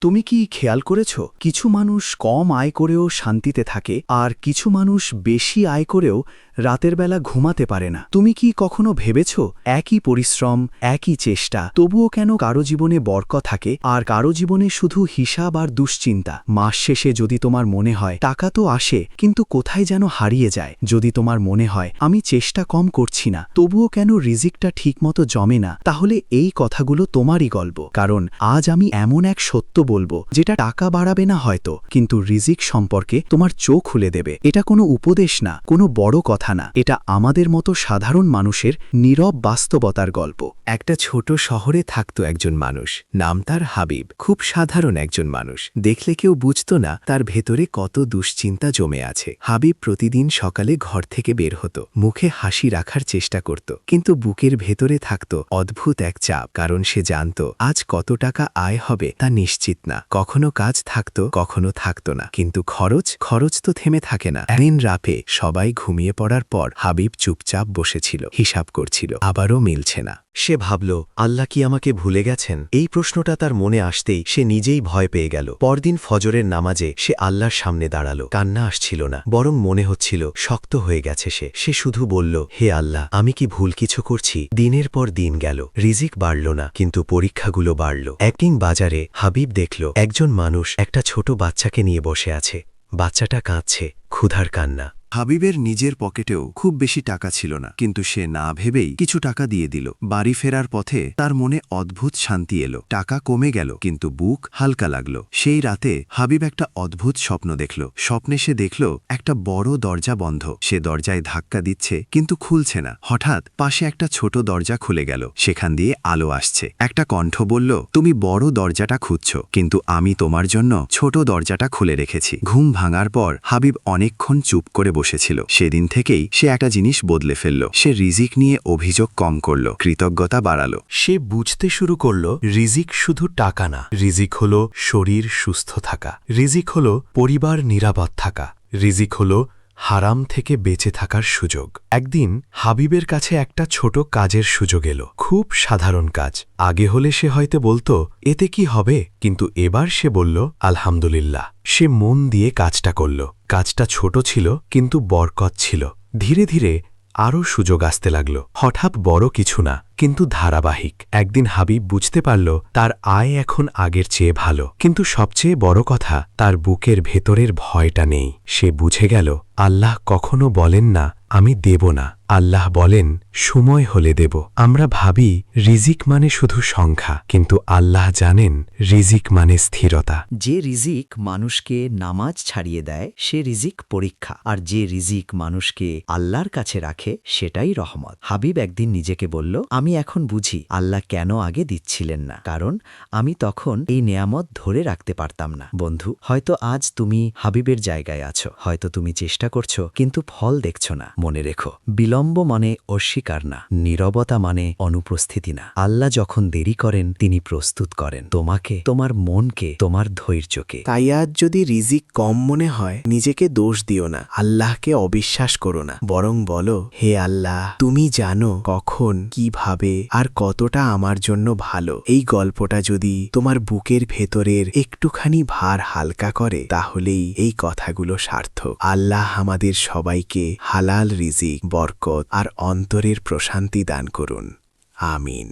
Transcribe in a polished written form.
তুমি কি খেয়াল করেছ কিছু মানুষ কম আয় করেও শান্তিতে থাকে আর কিছু মানুষ বেশি আয় করেও রাতের বেলা ঘুমাতে পারে না? তুমি কি কখনো ভেবেছ একই পরিশ্রম, একই চেষ্টা, তবুও কেন কারো জীবনে বরকত থাকে আর কারো জীবনে শুধু হিসাব আর দুশ্চিন্তা? মাস শেষে যদি তোমার মনে হয় টাকা তো আসে কিন্তু কোথায় যেন হারিয়ে যায়, যদি তোমার মনে হয় আমি চেষ্টা কম করছি না তবুও কেন রিজিকটা ঠিকমতো জমে না, তাহলে এই কথাগুলো তোমারই গল্প। কারণ আজ আমি এমন এক সত্য বলবো যেটা টাকা বাড়াবে না হয়তো, কিন্তু রিজিক সম্পর্কে তোমার চোখ খুলে দেবে। এটা কোনো উপদেশ না, কোনো বড় কথা না, এটা আমাদের মতো সাধারণ মানুষের নীরব বাস্তবতার গল্প। একটা ছোট শহরে থাকত একজন মানুষ, নাম তার হাবিব। খুব সাধারণ একজন মানুষ, দেখলে কেউ বুঝত না তার ভেতরে কত দুশ্চিন্তা জমে আছে। হাবিব প্রতিদিন সকালে ঘর থেকে বের হতো, মুখে হাসি রাখার চেষ্টা করত, কিন্তু বুকের ভেতরে থাকত অদ্ভুত এক চাপ। কারণ সে জানত আজ কত টাকা আয় হবে তা নিশ্চিত না। কখনো কাজ থাকত, কখনো থাকত না, কিন্তু খরচ তো থেমে থাকে না। একদিন রাতে সবাই ঘুমিয়ে পড়ার পর হাবিব চুপচাপ বসেছিল, হিসাব করছিল, আবারও মিলছে না। সে ভাবল, আল্লাহ কি আমাকে ভুলে গেছেন? এই প্রশ্নটা তার মনে আসতেই সে নিজেই ভয় পেয়ে গেল। পরদিন ফজরের নামাজে সে আল্লাহর সামনে দাঁড়ালো। কান্না আসছিল না, বরং মনে হচ্ছিল শক্ত হয়ে গেছে সে শুধু বলল, হে আল্লাহ, আমি কি ভুল কিছু করছি? দিনের পর দিন গেল, রিজিক বাড়ল না, কিন্তু পরীক্ষাগুলো বাড়ল। একদিন বাজারে হাবিব দেখল একজন মানুষ একটা ছোট বাচ্চাকে নিয়ে বসে আছে। বাচ্চাটা কাঁদছে, ক্ষুধার কান্না। হাবিবের নিজের পকেটেও খুব বেশি টাকা ছিল না, কিন্তু সে না ভেবেই কিছু টাকা দিয়ে দিল। বাড়ি ফেরার পথে তার মনে অদ্ভুত শান্তি এলো। টাকা কমে গেল, কিন্তু বুক হালকা লাগলো। সেই রাতে হাবিব একটা অদ্ভুত স্বপ্ন দেখল। স্বপ্নে সে দেখল একটা বড় দরজা বন্ধ। সে দরজায় ধাক্কা দিচ্ছে, কিন্তু খুলছে না। হঠাৎ পাশে একটা ছোট দরজা খুলে গেল, সেখান দিয়ে আলো আসছে। একটা কণ্ঠ বলল, তুমি বড় দরজাটা খুঁজছ, কিন্তু আমি তোমার জন্য ছোট দরজাটা খুলে রেখেছি। ঘুম ভাঙার পর হাবিব অনেকক্ষণ চুপ করে বসেছিল। সেদিন থেকেই সে একটা জিনিস বদলে ফেলল। সে রিজিক নিয়ে অভিযোগ কম করল, কৃতজ্ঞতা বাড়ালো। সে বুঝতে শুরু করল রিজিক শুধু টাকা না, রিজিক হলো শরীর সুস্থ থাকা, রিজিক হলো পরিবার নিরাপদ থাকা, রিজিক হলো হারাম থেকে বেঁচে থাকার সুযোগ। একদিন হাবিবের কাছে একটা ছোট কাজের সুযোগ এলো, খুব সাধারণ কাজ। আগে হলে সে হয়তো বলতো এতে কি হবে, কিন্তু এবার সে বলল আলহামদুলিল্লাহ। সে মন দিয়ে কাজটা করল। কাজটা ছোট ছিল, কিন্তু বরকত ছিল। ধীরে ধীরে আরও সুযোগ আসতে লাগল। হঠাৎ বড় কিছু না, কিন্তু ধারাবাহিক। একদিন হাবিব বুঝতে পারল তার আয় এখন আগের চেয়ে ভালো, কিন্তু সবচেয়ে বড় কথা তার বুকের ভেতরের ভয়টা নেই। সে বুঝে গেল আল্লাহ কখনো বলেন না আমি দেব না, আল্লাহ বলেন সময় হলে দেব। আমরা ভাবি রিজিক মানে শুধু সংখ্যা, কিন্তু আল্লাহ জানেন রিজিক মানে স্থিরতা। যে রিজিক মানুষকে নামাজ ছাড়িয়ে দেয় সে রিজিক পরীক্ষা, আর যে রিজিক মানুষকে আল্লাহর কাছে রাখে সেটাই রহমত। হাবিব একদিন নিজেকে বলল, আমি এখন বুঝি আল্লাহ কেন আগে দিচ্ছিলেন না, কারণ আমি তখন এই নেয়ামত ধরে রাখতে পারতাম না। বন্ধু, হয়তো আজ তুমি হাবিবের জায়গায় আছো, হয়তো তুমি চেষ্টা করছো কিন্তু ফল দেখছো না। মনে রেখো, বিলম্ব মানে অস্বীকার না, নীরবতা মানে অনুপস্থিতি না। আল্লাহ যখন দেরি করেন তিনি প্রস্তুত করেন তোমাকে, তোমার মনকে, তোমার ধৈর্যকে। তাই আজ যদি রিজিক কম মনে হয় নিজেকে দোষ দিও না, আল্লাহকে অবিশ্বাস করো না, বরং বলো, হে আল্লাহ, তুমি জানো কখন, কিভাবে আর কতটা আমার জন্য ভালো। এই গল্পটা যদি তোমার বুকের ভেতরের একটুখানি ভার হালকা করে, তাহলেই এই কথাগুলো সার্থক। আল্লাহ আমাদের সবাইকে হালাল রিজিক, বরকত আর অন্তরের প্রশান্তি দান করুন। আমিন।